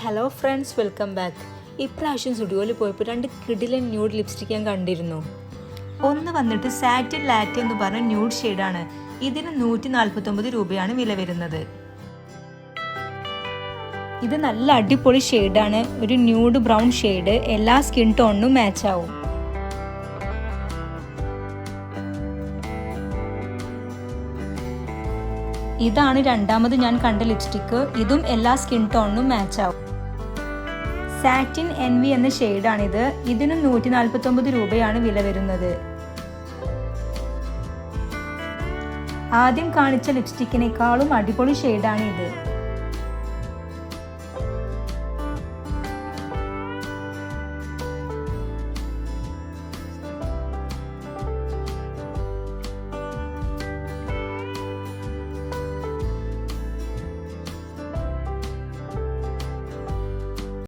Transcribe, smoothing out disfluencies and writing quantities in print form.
Hello friends, welcome back. ഇപ്രാവശ്യം സ്റ്റുഡിയോയിൽ പോയപ്പോൾ 2 കിടിലൻ ന്യൂഡ് ലിപ്സ്റ്റിക് ഞാൻ കണ്ടിരുന്നു. ഒന്ന് വന്നിട്ട് സാറ്റിൻ ലാറ്റ് എന്ന് പറഞ്ഞ ന്യൂഡ് ഷെയ്ഡാണ്. ഇതിന് 149 രൂപയാണ് വില വരുന്നത്. ഇത് നല്ല അടിപൊളി ഷെയ്ഡാണ്. ഒരു ന്യൂഡ് ബ്രൗൺ ഷെയ്ഡ്, എല്ലാ സ്കിൻ ടോണിനും മാച്ച് ആവും. ഇതാണ് രണ്ടാമത് ഞാൻ കണ്ട ലിപ്സ്റ്റിക്ക്. ഇതും എല്ലാ സ്കിൻ ടോണിനും മാച്ച് ആവും. സാറ്റിൻ എൻവി എന്ന ഷെയ്ഡാണിത്. ഇതിന് 149 രൂപയാണ് വില വരുന്നത്. ആദ്യം കാണിച്ച ലിപ്സ്റ്റിക്കിനേക്കാളും അടിപൊളി ഷെയ്ഡാണ് ഇത്.